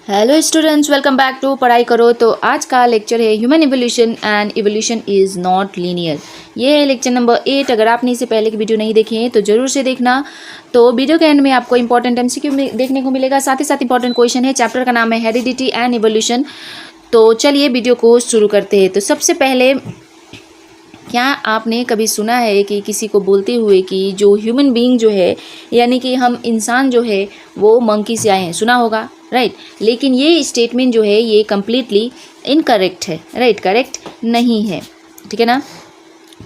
Hello students, welcome back to Padhai Karo. तो आज का लेक्चर है human evolution and evolution is not linear. ये है लेक्चर नंबर 8। अगर आपने इससे पहले की वीडियो नहीं देखी है तो ज़रूर से देखना। तो वीडियो के एंड में आपको इंपॉर्टेंट एमसीक्यू देखने को मिलेगा, साथ ही साथ इंपॉर्टेंट क्वेश्चन है। चैप्टर का नाम है हेरिडिटी एंड इवोल्यूशन। तो चलिए वीडियो को शुरू करते हैं। तो सबसे पहले, क्या आपने कभी सुना है कि किसी को बोलते हुए कि जो ह्यूमन बीइंग जो है, यानी कि हम इंसान जो है वो मंकी से आए हैं? सुना होगा, राइट। लेकिन ये स्टेटमेंट जो है ये कम्प्लीटली इनकरेक्ट है, राइट, करेक्ट नहीं है, ठीक है ना।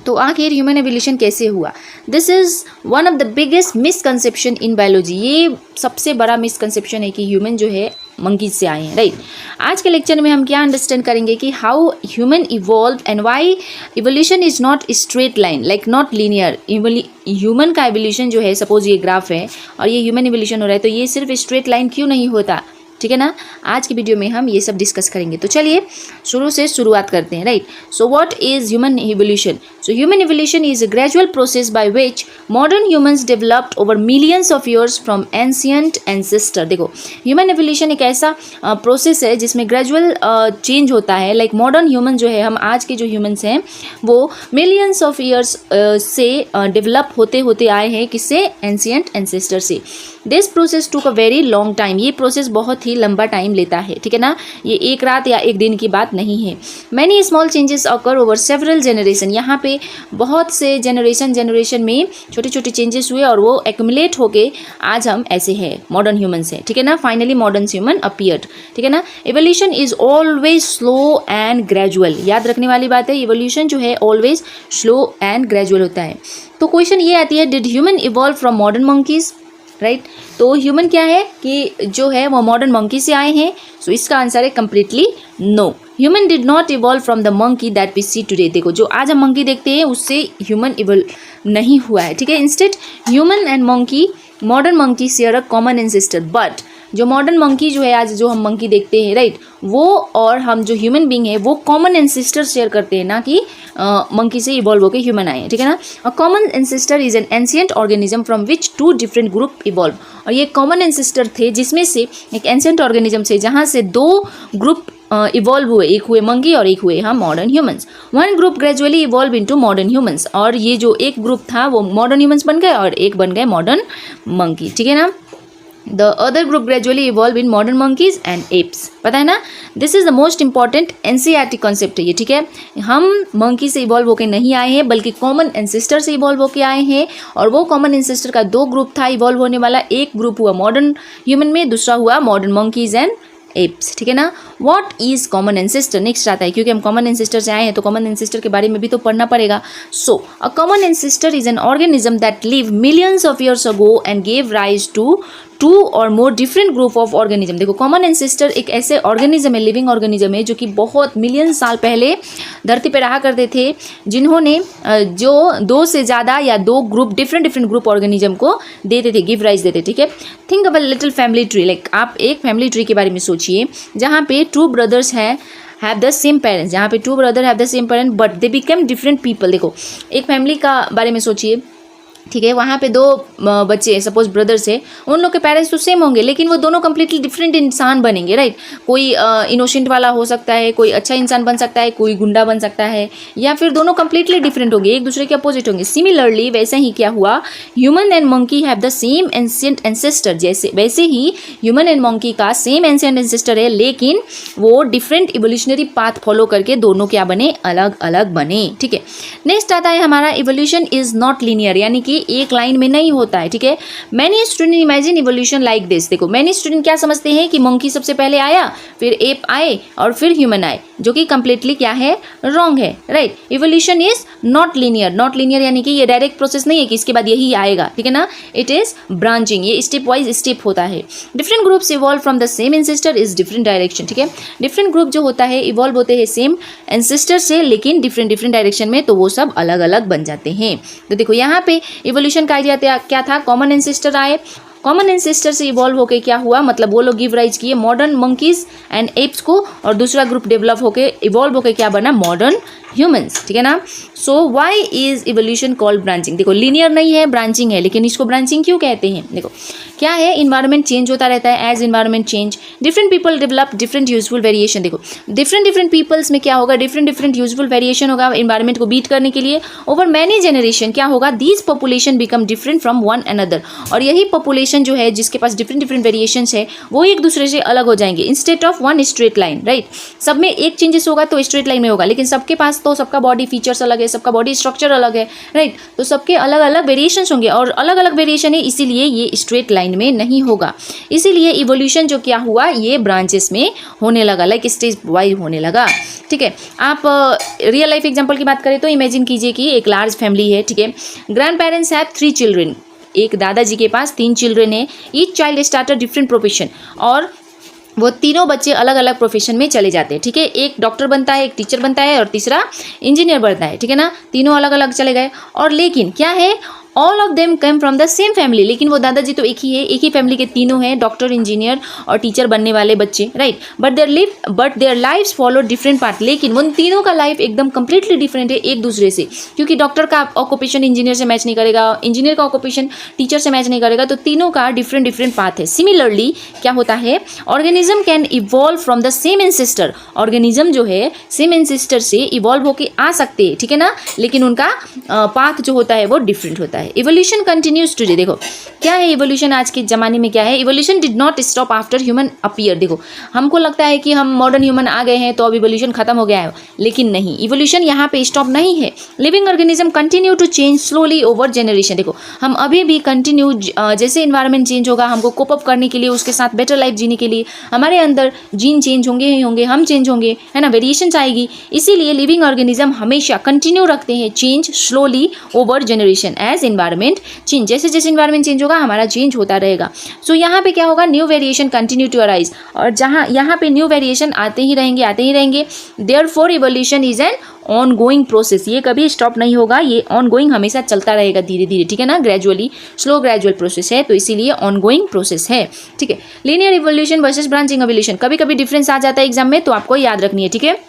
तो आखिर ह्यूमन एवोल्यूशन कैसे हुआ? This is one of the biggest misconception in biology. ये सबसे बड़ा मिसकंसेप्शन है कि ह्यूमन जो है मंकीज से आए हैं, राइट। आज के लेक्चर में हम क्या अंडरस्टैंड करेंगे कि how human evolve and why evolution is not straight line, like not linear. Human का एवोल्यूशन जो है, सपोज ये ग्राफ है और ये ह्यूमन इवोल्यूशन हो रहा है, तो ये सिर्फ स्ट्रेट लाइन क्यों नहीं होता, ठीक है ना। आज की वीडियो में हम ये सब डिस्कस करेंगे। तो चलिए शुरू से शुरुआत करते हैं, right. So what is human evolution? So human evolution is a gradual process by which modern humans developed over millions of years from ancient ancestor. देखो, ह्यूमन इवोल्यूशन एक ऐसा प्रोसेस है जिसमें ग्रेजुअल चेंज होता है। लाइक मॉडर्न ह्यूमन जो है, हम आज के जो ह्यूमंस हैं वो मिलियंस ऑफ ईयर्स से डेवलप होते होते आए हैं। किससे? एंशिएंट एंसेस्टर से। This process took a very long time. ये प्रोसेस बहुत ही लंबा टाइम लेता है, ठीक है ना। ये एक रात या एक दिन की बात नहीं है। Many small changes occur over several generation. यहाँ पे बहुत से जनरेशन में छोटे छोटे चेंजेस हुए और वो एक्यूमुलेट होके आज हम ऐसे हैं, मॉडर्न ह्यूमंस हैं, ठीक है ना। फाइनली मॉडर्न ह्यूमन अपीयर्ड, ठीक है ना। Evolution is always slow and gradual. याद रखने वाली बात है, इवोल्यूशन जो है ऑलवेज स्लो एंड ग्रेजुअल होता है। तो क्वेश्चन ये आती है, did human evolve from modern monkeys, right. तो ह्यूमन क्या है कि जो है वो मॉडर्न मंकी से आए हैं। सो इसका आंसर है completely no. Human did not evolve from the monkey that we see today. देखो, जो आज हम मंकी देखते हैं उससे ह्यूमन इवॉल्व नहीं हुआ है, ठीक है। Instead human and monkey, modern monkey share a common ancestor. But जो मॉडर्न मंकी जो है, आज जो हम मंकी देखते हैं, राइट, वो और हम जो ह्यूमन बीइंग है वो कॉमन एंसेस्टर शेयर करते हैं, ना कि मंकी से इवॉल्व होकर ह्यूमन आए हैं, ठीक है ना। A common ancestor is an ancient organism from which two different group evolve. और ये कॉमन एंसेस्टर थे जिसमें से एक एंशिएंट ऑर्गेनिज्म से जहाँ से दो ग्रुप इवॉल्व हुए, एक हुए मंकी और एक हुए हम modern humans. One group gradually evolve into modern humans. और ये जो एक ग्रुप था वो मॉडर्न ह्यूमंस बन गए और एक बन गए मॉडर्न मंकी, ठीक है ना। The other group gradually evolve in modern monkeys and apes। पता है ना, this is the most important NCERT concept है ये, ठीक है। हम मंकी से इवॉल्व होकर नहीं आए हैं बल्कि कॉमन एंसेस्टर से इवॉल्व होकर आए हैं। और वो कॉमन एंसेस्टर का दो ग्रुप था इवॉल्व होने वाला। एक ग्रुप हुआ मॉडर्न ह्यूमन में, दूसरा हुआ मॉडर्न मंकीज एंड एप्स, ठीक है ना। What is common ancestor? Next आता है, क्योंकि हम कॉमन एंसेस्टर से आए हैं तो कॉमन एंसेस्टर के बारे में भी तो पढ़ना पड़ेगा। So a common ancestor is an organism that live millions of years ago and gave rise to two or more different group of organism. देखो, कॉमन एंसेस्टर एक ऐसे ऑर्गेनिज्म है, लिविंग ऑर्गेनिज्म है, जो कि बहुत मिलियन साल पहले धरती पे रहा करते थे, जिन्होंने जो दो से ज़्यादा या दो ग्रुप डिफरेंट ग्रुप ऑर्गेनिज्म को देते थे, गिव राइज देते, ठीक है। Think of a little family tree. Like आप एक फैमिली ट्री के बारे में सोचिए जहाँ पे टू ब्रदर्स हैं, हैव द सेम पेरेंट्स, जहाँ पे two brother have the same parent but they become different people. देखो, एक फैमिली का बारे में सोचिए, ठीक है। वहाँ पे दो बच्चे सपोज ब्रदर्स है, उन लोग के पेरेंट्स तो सेम होंगे लेकिन वो दोनों कम्प्लीटली डिफरेंट इंसान बनेंगे, राइट। कोई इनोसेंट वाला हो सकता है, कोई अच्छा इंसान बन सकता है, कोई गुंडा बन सकता है, या फिर दोनों कम्प्लीटली डिफरेंट होंगे, एक दूसरे के अपोजिट होंगे। सिमिलरली वैसे ही क्या हुआ, human and monkey have the same ancient ancestor. जैसे वैसे ही ह्यूमन एंड मंकी का सेम एंशिएंट एंसेस्टर है, लेकिन वो डिफरेंट इवोल्यूशनरी पाथ फॉलो करके दोनों क्या बने, अलग अलग बने, ठीक है। नेक्स्ट आता है हमारा, इवोल्यूशन इज नॉट लीनियर, यानी कि एक लाइन में नहीं होता है, ठीक है। Many student imagine evolution like this. देखो, मैनी स्टूडेंट क्या समझते हैं कि मंकी सबसे पहले आया, फिर एप आए और फिर ह्यूमन आए, जो कि कंप्लीटली क्या है, रॉन्ग है, right. Evolution is not linear. Not linear यानी कि ये डायरेक्ट प्रोसेस नहीं है कि इसके बाद यही आएगा, ठीक है ना। इट इज ब्रांचिंग, ये स्टेप वाइज स्टेप होता है। Different groups evolve from the same ancestor is different direction, ठीक है। डिफरेंट ग्रुप जो होता है इवॉल्व होते हैं सेम एंसेस्टर से लेकिन डिफरेंट डायरेक्शन में, तो वो सब अलग अलग बन जाते हैं। तो देखो, यहाँ पे इवोल्यूशन का आइडिया क्या था, कॉमन एंसेस्टर आए कॉमन एंसेस्टर से इवॉल्व होकर क्या हुआ, मतलब वो लोग गिव राइज किए मॉडर्न मंकीज एंड एप्स को, और दूसरा ग्रुप डेवलप होकर इवॉल्व होकर क्या बना, मॉडर्न ह्यूमंस, ठीक है ना। So why is evolution called branching, देखो लीनियर नहीं है, ब्रांचिंग है, लेकिन इसको ब्रांचिंग क्यों कहते हैं, देखो क्या है, इन्वायरमेंट चेंज होता रहता है, as environment change different people develop different useful variation, देखो डिफरेंट पीपल्स में क्या होगा, डिफरेंट यूजफुल वेरिएशन होगा इन्वायरमेंट को बीट करने के लिए, ओवर मैनी जनरेशन क्या होगा, these population become different from one another, और यही पॉपुलेशन जो है जिसके पास डिफरेंट वेरिएशंस है वो एक दूसरे से अलग हो जाएंगे, instead of one straight line, right. सब में एक चेंजेस होगा तो स्ट्रेट लाइन में होगा, लेकिन सबके पास तो सबका बॉडी फीचर्स अलग है, सबका बॉडी स्ट्रक्चर अलग है, राइट, तो सबके अलग अलग वेरिएशंस होंगे, और अलग अलग वेरिएशन है, इसीलिए ये स्ट्रेट लाइन में नहीं होगा, इसीलिए इवोल्यूशन जो क्या हुआ ये ब्रांचेस में होने लगा, लाइक स्टेज वाइज होने लगा, ठीक है। आप रियल लाइफ एग्जांपल की बात करें तो इमेजिन कीजिए कि एक लार्ज फैमिली है, ठीक है, ग्रैंड पेरेंट्स हैव 3 चिल्ड्रन, एक दादाजी के पास 3 चिल्ड्रन है, each child start a different profession, और वो तीनों बच्चे अलग अलग प्रोफेशन में चले जाते हैं, ठीक है, एक डॉक्टर बनता है, एक टीचर बनता है, और तीसरा इंजीनियर बनता है, ठीक है ना, तीनों अलग अलग चले गए, और लेकिन क्या है, all of them come from the same family, लेकिन वो दादाजी तो एक ही है, एक ही फैमिली के तीनों हैं, डॉक्टर, इंजीनियर और टीचर बनने वाले बच्चे, right, but their lifes follow different path, लेकिन उन तीनों का लाइफ एकदम कंप्लीटली डिफरेंट है एक दूसरे से, क्योंकि डॉक्टर का ऑक्यूपेशन इंजीनियर से मैच नहीं करेगा, इंजीनियर का ऑक्यूपेशन टीचर से मैच नहीं करेगा, तो तीनों का डिफरेंट पाथ है। सिमिलरली क्या होता है, organism can evolve from the same ancestor, organism जो है सेम एंसेस्टर से इवॉल्व होकर आ सकते हैं, ठीक है ना, लेकिन उनका पाथ जो होता है वो डिफरेंट होता है। इवोल्यूशन कंटिन्यूज टुडे, देखो क्या है इवोल्यूशन आज के जमाने में क्या है, evolution did not stop after human appear, देखो हमको लगता है कि हम मॉडर्न ह्यूमन आ गए हैं तो अब इवोल्यूशन खत्म हो गया है, लेकिन नहीं, इवोल्यूशन यहाँ पे स्टॉप नहीं है, living organism continue to change slowly over generation, देखो हम अभी भी कंटिन्यू, जैसे इन्वायरमेंट चेंज होगा, हमको कोप अप करने के लिए, उसके साथ बेटर लाइफ जीने के लिए हमारे अंदर जीन चेंज होंगे ही होंगे, हम चेंज होंगे, है ना, वेरिएशन आएगी, इसीलिए लिविंग ऑर्गेनिज्म हमेशा कंटिन्यू रखते हैं change slowly over generation as environment change, जैसे जैसे इन्वायरमेंट चेंज होगा हमारा चेंज होता रहेगा। सो यहाँ पे क्या होगा, new variation continue to arise, और जहाँ यहाँ पे न्यू वेरिएशन आते ही रहेंगे, therefore evolution is an ongoing process, ये कभी स्टॉप नहीं होगा, ये ऑन गोइंग हमेशा चलता रहेगा धीरे धीरे, ठीक है ना, ग्रेजुअली स्लो ग्रेजुअल प्रोसेस है, तो इसीलिए ऑन गोइंग प्रोसेस है, ठीक है। Linear evolution versus branching evolution, कभी कभी डिफरेंस आ जाता है एग्जाम में, तो आपको याद रखनी है, ठीक है।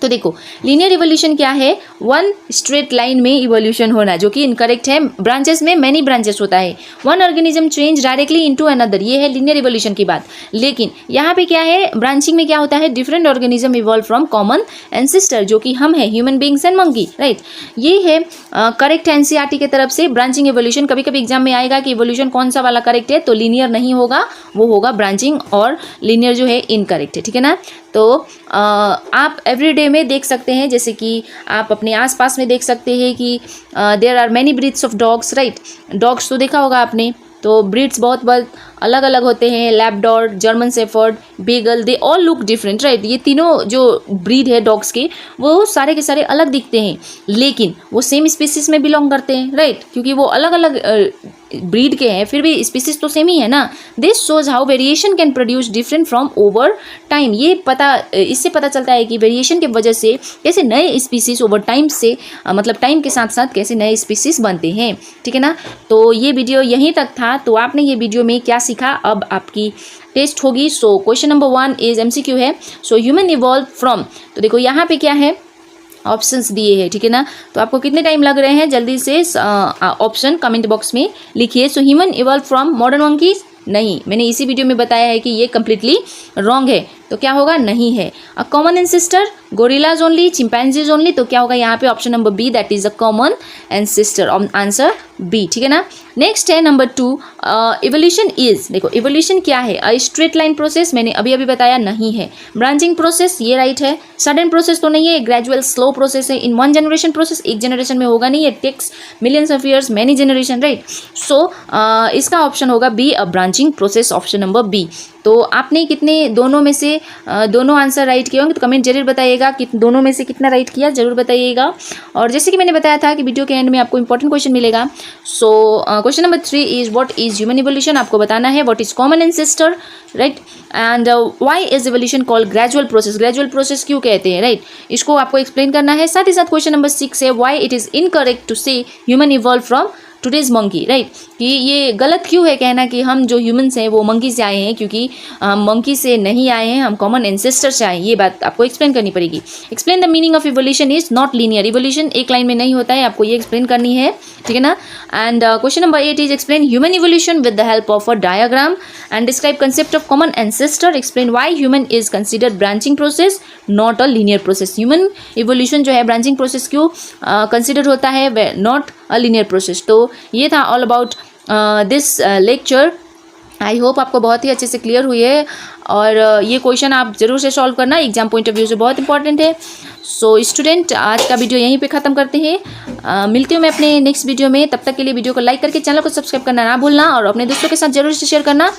तो देखो लीनियर इवोल्यूशन क्या है, वन स्ट्रेट लाइन में इवोल्यूशन होना, जो कि इनकरेक्ट है, ब्रांचेस में मैनी ब्रांचेस होता है, one organism change directly into another, ये है लीनियर इवोल्यूशन की बात। लेकिन यहाँ पे क्या है, ब्रांचिंग में क्या होता है, different organism evolve from common ancestor, जो कि हम है human beings and monkey, right, ये है करेक्ट एनसीईआरटी की तरफ से ब्रांचिंग इवोल्यूशन। कभी कभी एग्जाम में आएगा कि इवोल्यूशन कौन सा वाला करेक्ट है, तो लीनियर नहीं होगा, वो होगा ब्रांचिंग, और लीनियर जो है इनकरेक्ट है, ठीक है ना। तो आप एवरीडे में देख सकते हैं, जैसे कि आप अपने आसपास में देख सकते हैं कि there are many breeds of dogs, right, dogs तो देखा होगा आपने, तो ब्रीड्स बहुत बहुत अलग अलग होते हैं, Labrador, German shepherd, beagle, they all look different, right, ये तीनों जो ब्रीड है डॉग्स के वो सारे के सारे अलग दिखते हैं, लेकिन वो सेम स्पीसीज में बिलोंग करते हैं, राइट, क्योंकि वो अलग अलग ब्रीड के हैं, फिर भी स्पीसीज तो सेम ही है ना। This shows how variation can produce different from over time, ये इससे पता चलता है कि वेरिएशन की वजह से कैसे नए स्पीसीज ओवर टाइम से मतलब टाइम के साथ साथ कैसे नए स्पीसीज बनते हैं, ठीक है ना। तो ये वीडियो यहीं तक था, तो आपने ये वीडियो में क्या सीखा, अब आपकी टेस्ट होगी। So question number 1 is MCQ है, सो ह्यूमन इवॉल्व फ्रॉम, तो देखो यहाँ पे क्या है, ऑप्शंस दिए हैं, ठीक है ना, तो आपको कितने टाइम लग रहे हैं, जल्दी से ऑप्शन कमेंट बॉक्स में लिखिए। So human evolve from modern monkeys, नहीं, मैंने इसी वीडियो में बताया है कि ये कम्प्लीटली रॉन्ग है, तो क्या होगा, नहीं है। A common ancestor, gorillas only, chimpanzees only, तो क्या होगा यहाँ पे option number B, that is a common ancestor, answer B, ठीक है ना। नेक्स्ट है नंबर 2, इवोल्यूशन इज, देखो इवोल्यूशन क्या है, अ स्ट्रेट लाइन प्रोसेस, मैंने अभी अभी बताया नहीं है। ब्रांचिंग प्रोसेस, ये राइट है। सडन प्रोसेस तो नहीं है, ग्रेजुअल स्लो प्रोसेस है। इन वन जनरेशन प्रोसेस, एक जनरेशन में होगा नहीं, it takes millions of years, many generation, right. So इसका ऑप्शन होगा B, a branching process, option number B. तो आपने कितने दोनों में से दोनों आंसर राइट किए होंगे, तो कमेंट जरूर बताइएगा कि दोनों में से कितना राइट किया, जरूर बताइएगा। और जैसे कि मैंने बताया था कि वीडियो के एंड में आपको इंपॉर्टेंट क्वेश्चन मिलेगा। So question number 3 is what is human evolution, आपको बताना है what is common ancestor, right, and why is evolution called gradual process, gradual process क्यों कहते हैं, राइट, इसको आपको एक्सप्लेन करना है। साथ ही साथ क्वेश्चन नंबर 6 है why it is incorrect to say human evolve from today's monkey, right, कि ये गलत क्यों है कहना कि हम जो ह्यूमंस हैं वो मंकी से आए हैं, क्योंकि हम मंकी से नहीं आए हैं, हम कॉमन एंसेस्टर से आए हैं। ये बात आपको एक्सप्लेन करनी पड़ेगी। Explain the meaning of evolution is not linear. Evolution एक लाइन में नहीं होता है, आपको ये एक्सप्लेन करनी है, ठीक है ना। And question number 8 is explain human evolution with the help of a diagram and describe concept of common ancestor. Explain why human is considered branching process not a linear process. Human evolution जो है branching process क्यों consider होता है, not a linear process. तो ये था all about this lecture. I hope आपको बहुत ही अच्छे से क्लियर हुई है, और ये क्वेश्चन आप ज़रूर से सॉल्व करना, एग्जाम पॉइंट ऑफ व्यू से बहुत इंपॉर्टेंट है। सो स्टूडेंट, आज का वीडियो यहीं पे ख़त्म करते हैं। मिलती हूँ मैं अपने नेक्स्ट वीडियो में। तब तक के लिए वीडियो को लाइक करके चैनल को सब्सक्राइब करना ना भूलना, और अपने दोस्तों के साथ जरूर से शेयर करना।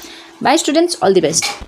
Bye students, all the best.